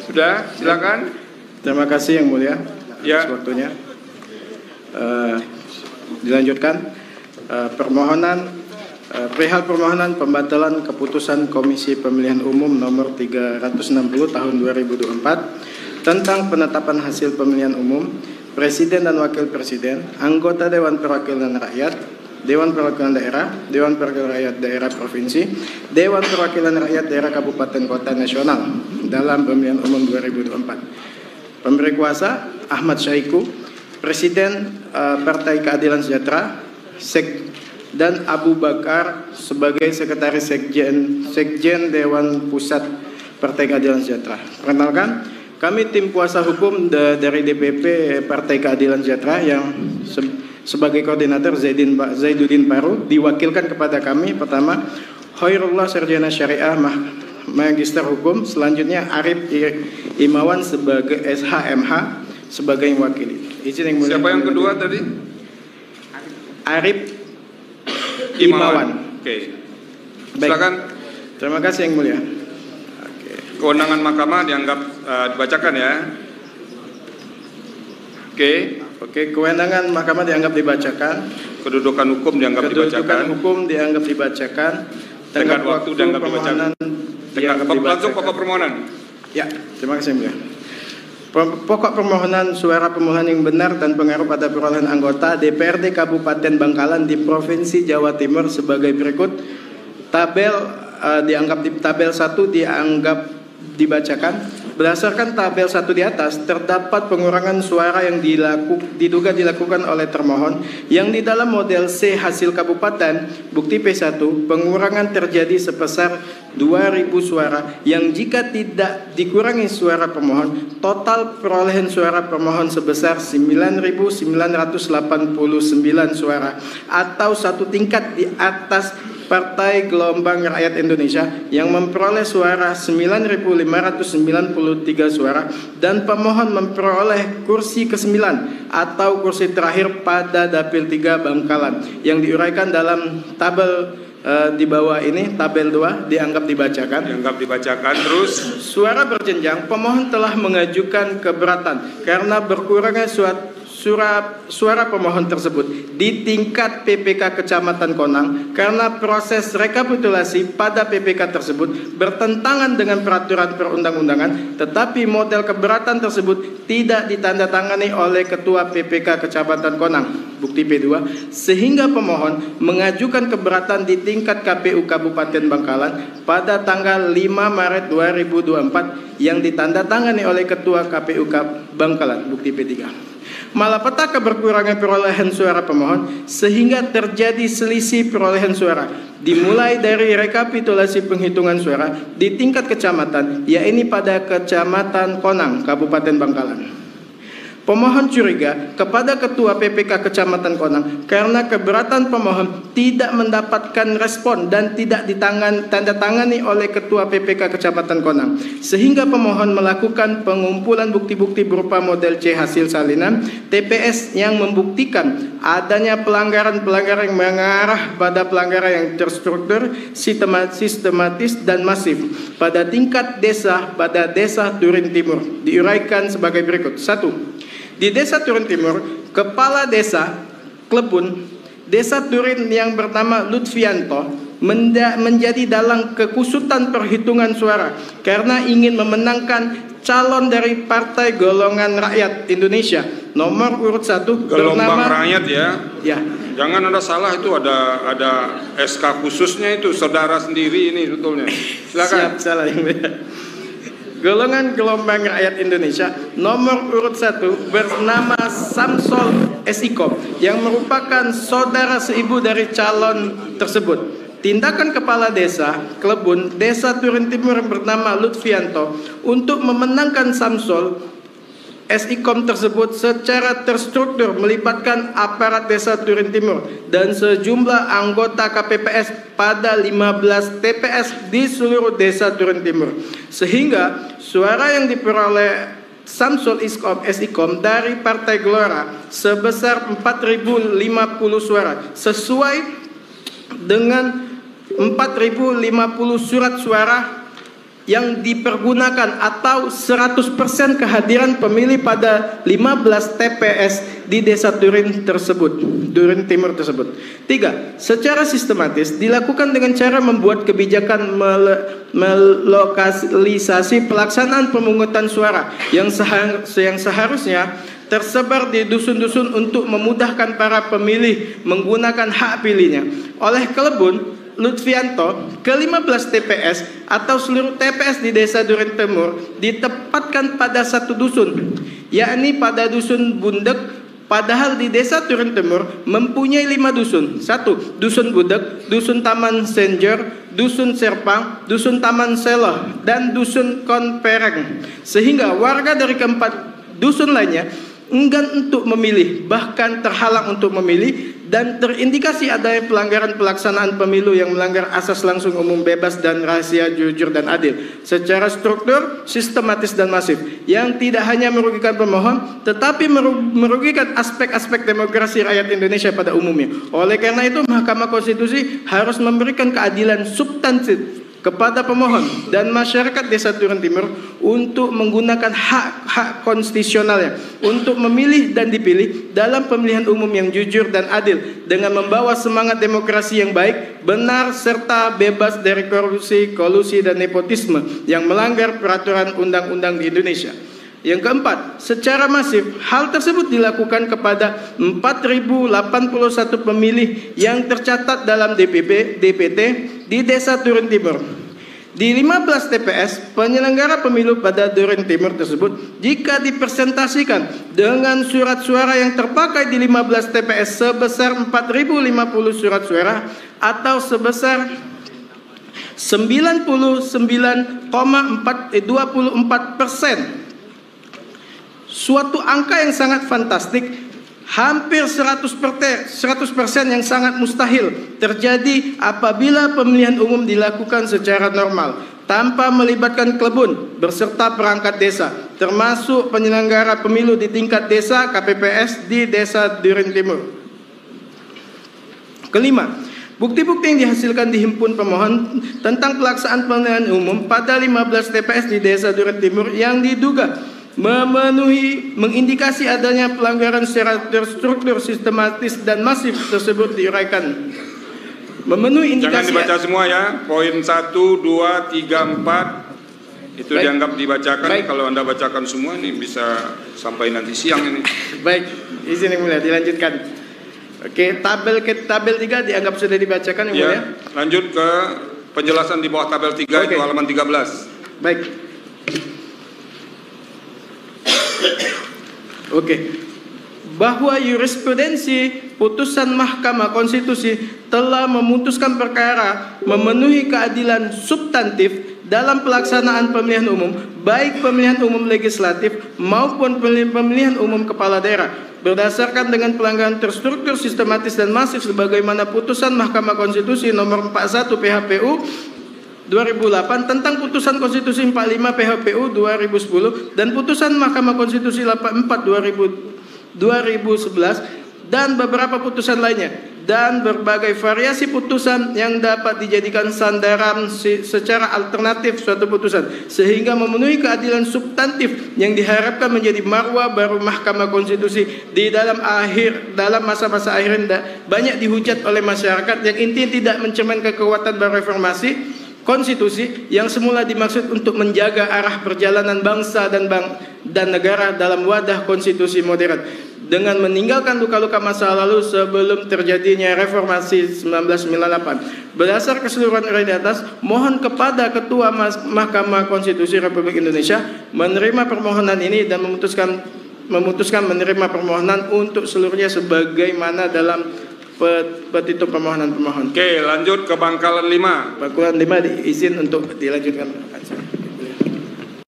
Sudah, silakan. Terima kasih Yang Mulia Ya. atas waktunya. Dilanjutkan perihal permohonan pembatalan keputusan Komisi Pemilihan Umum nomor 360 tahun 2024 tentang penetapan hasil pemilihan umum Presiden dan Wakil Presiden, anggota Dewan Perwakilan Rakyat, Dewan Perwakilan Daerah, Dewan Perwakilan Rakyat Daerah Provinsi, Dewan Perwakilan Rakyat Daerah Kabupaten Kota Nasional dalam pemilihan umum 2024. Pemberi kuasa Ahmad Syaiqo, Presiden Partai Keadilan Sejahtera, dan Abu Bakar sebagai Sekretaris Sekjen Dewan Pusat Partai Keadilan Sejahtera. Perkenalkan, kami tim kuasa hukum dari DPP Partai Keadilan Sejahtera yang sebagai koordinator Zaiduddin Paru diwakilkan kepada kami pertama Khairullah Sarjana Syariah Magister Hukum, selanjutnya Arif Imawan sebagai SHMH sebagai mewakili. Izin Yang Mulia. Siapa yang kedua tadi? Arif Imawan. Oke. Baik. Silakan. Terima kasih Yang Mulia. Kewenangan mahkamah dianggap dibacakan ya. Oke, kewenangan mahkamah dianggap dibacakan. kedudukan hukum dianggap dibacakan. Kedudukan hukum dianggap dibacakan. Tenggat waktu dianggap dibacakan. Langsung pokok permohonan. Ya, terima kasih Yang Mulia. Pokok permohonan suara pemohon yang benar dan pengaruh pada perolehan anggota DPRD Kabupaten Bangkalan di Provinsi Jawa Timur sebagai berikut. Tabel 1 dianggap dibacakan. Berdasarkan tabel 1 di atas, terdapat pengurangan suara yang diduga dilakukan oleh termohon yang di dalam model C hasil kabupaten bukti P1 pengurangan terjadi sebesar 2.000 suara yang jika tidak dikurangi suara pemohon, total perolehan suara pemohon sebesar 9.989 suara atau satu tingkat di atas Partai Gelombang Rakyat Indonesia yang memperoleh suara 9.593 suara dan pemohon memperoleh kursi ke-9 atau kursi terakhir pada Dapil 3 Bangkalan yang diuraikan dalam tabel di bawah ini, tabel 2 dianggap dibacakan. Dianggap dibacakan. Terus suara berjenjang, pemohon telah mengajukan keberatan karena berkurangnya suara pemohon tersebut di tingkat PPK Kecamatan Konang karena proses rekapitulasi pada PPK tersebut bertentangan dengan peraturan perundang-undangan, tetapi model keberatan tersebut tidak ditandatangani oleh Ketua PPK Kecamatan Konang bukti P2 sehingga pemohon mengajukan keberatan di tingkat KPU Kabupaten Bangkalan pada tanggal 5 Maret 2024 yang ditandatangani oleh Ketua KPU Bangkalan bukti P3. Malapetaka berkurangnya perolehan suara pemohon sehingga terjadi selisih perolehan suara dimulai dari rekapitulasi penghitungan suara di tingkat kecamatan, yaitu pada Kecamatan Konang, Kabupaten Bangkalan. Pemohon curiga kepada Ketua PPK Kecamatan Konang karena keberatan pemohon tidak mendapatkan respon dan tidak ditandatangani oleh Ketua PPK Kecamatan Konang, sehingga pemohon melakukan pengumpulan bukti-bukti berupa model C hasil salinan TPS yang membuktikan adanya pelanggaran-pelanggaran yang mengarah pada pelanggaran yang terstruktur, sistematis dan masif pada tingkat desa pada Desa Turin Timur diuraikan sebagai berikut. 1. Di Desa Turin Timur, Kepala Desa Klebun Desa Turin yang bernama Lutfianto menjadi dalang kekusutan perhitungan suara karena ingin memenangkan calon dari Partai Golongan Rakyat Indonesia nomor urut 1 Gelombang Rakyat ya. Ya. Jangan ada salah, itu ada SK khususnya, itu saudara sendiri ini sebetulnya. Silakan. Siap, salah yang Golongan Gelombang Rakyat Indonesia nomor urut 1 bernama Samsol Esiko yang merupakan saudara seibu dari calon tersebut. Tindakan Kepala Desa Klebun Desa Turin Timur bernama Lutfianto untuk memenangkan Samsol SIKOM tersebut secara terstruktur melibatkan aparat Desa Turin Timur dan sejumlah anggota KPPS pada 15 TPS di seluruh Desa Turin Timur, sehingga suara yang diperoleh Samsul SIKOM dari Partai Gelora sebesar 4.050 suara sesuai dengan 4.050 surat suara yang dipergunakan atau 100% kehadiran pemilih pada 15 TPS di Desa Durin Timur tersebut. 3. Secara sistematis dilakukan dengan cara membuat kebijakan melokalisasi pelaksanaan pemungutan suara yang seharusnya tersebar di dusun-dusun untuk memudahkan para pemilih menggunakan hak pilihnya. Oleh Kelebun Lutfianto, ke-15 TPS atau seluruh TPS di Desa Durin Timur ditempatkan pada satu dusun, yakni pada Dusun Bundek, padahal di Desa Durin Timur mempunyai 5 dusun. 1. Dusun Bundek, Dusun Taman Senjer, Dusun Serpang, Dusun Taman Seloh, dan Dusun Konpereng. Sehingga warga dari keempat dusun lainnya enggan untuk memilih, bahkan terhalang untuk memilih, dan terindikasi adanya pelanggaran pelaksanaan pemilu yang melanggar asas langsung umum bebas dan rahasia, jujur dan adil secara struktur, sistematis dan masif, yang tidak hanya merugikan pemohon tetapi merugikan aspek-aspek demokrasi rakyat Indonesia pada umumnya. Oleh karena itu, Mahkamah Konstitusi harus memberikan keadilan substantif kepada pemohon dan masyarakat Desa Durin Timur untuk menggunakan hak-hak konstitusionalnya untuk memilih dan dipilih dalam pemilihan umum yang jujur dan adil dengan membawa semangat demokrasi yang baik, benar, serta bebas dari korupsi, kolusi, dan nepotisme yang melanggar peraturan undang-undang di Indonesia. Yang keempat, secara masif hal tersebut dilakukan kepada 4.081 pemilih yang tercatat dalam DPT di Desa Durin Timur. Di 15 TPS penyelenggara pemilu pada Durin Timur tersebut, jika dipresentasikan dengan surat suara yang terpakai di 15 TPS sebesar 4.050 surat suara atau sebesar 99,24%, suatu angka yang sangat fantastik, hampir 100% yang sangat mustahil terjadi apabila pemilihan umum dilakukan secara normal tanpa melibatkan Kelebun berserta perangkat desa, termasuk penyelenggara pemilu di tingkat desa KPPS di Desa Durin Timur. Kelima, bukti-bukti yang dihasilkan di himpun pemohon tentang pelaksanaan pemilihan umum pada 15 TPS di Desa Durin Timur yang diduga mengindikasi adanya pelanggaran secara terstruktur, sistematis, dan masif tersebut diuraikan. Memenuhi indikasi. Jangan dibaca semua ya. Poin 1, 2, 3, 4 itu dianggap dibacakan. Baik. Kalau Anda bacakan semua ini bisa sampai nanti siang ini. Baik, izin yang mulia dilanjutkan. Oke, tabel 3 dianggap sudah dibacakan yang mulia. Lanjut ke penjelasan di bawah tabel 3. Itu halaman 13. Baik. Bahwa jurisprudensi putusan Mahkamah Konstitusi telah memutuskan perkara memenuhi keadilan substantif dalam pelaksanaan pemilihan umum, baik pemilihan umum legislatif maupun pemilihan umum kepala daerah, berdasarkan dengan pelanggaran terstruktur, sistematis, dan masif sebagaimana putusan Mahkamah Konstitusi nomor 41 PHPU 2008 tentang putusan konstitusi 45 PHPU 2010 dan putusan Mahkamah Konstitusi 84 2011 dan beberapa putusan lainnya, dan berbagai variasi putusan yang dapat dijadikan sandaran secara alternatif suatu putusan sehingga memenuhi keadilan substantif yang diharapkan menjadi marwah baru Mahkamah Konstitusi di dalam masa-masa akhir banyak dihujat oleh masyarakat yang intinya tidak mencerminkan kekuatan baru reformasi konstitusi yang semula dimaksud untuk menjaga arah perjalanan bangsa dan negara dalam wadah konstitusi modern dengan meninggalkan luka-luka masa lalu sebelum terjadinya reformasi 1998. Berdasar keseluruhan uraian di atas, mohon kepada Ketua Mahkamah Konstitusi Republik Indonesia menerima permohonan ini dan memutuskan menerima permohonan untuk seluruhnya sebagaimana dalam petitum permohonan pemohon. Oke, lanjut ke Bangkalan 5. Bangkalan 5 diizin untuk dilanjutkan.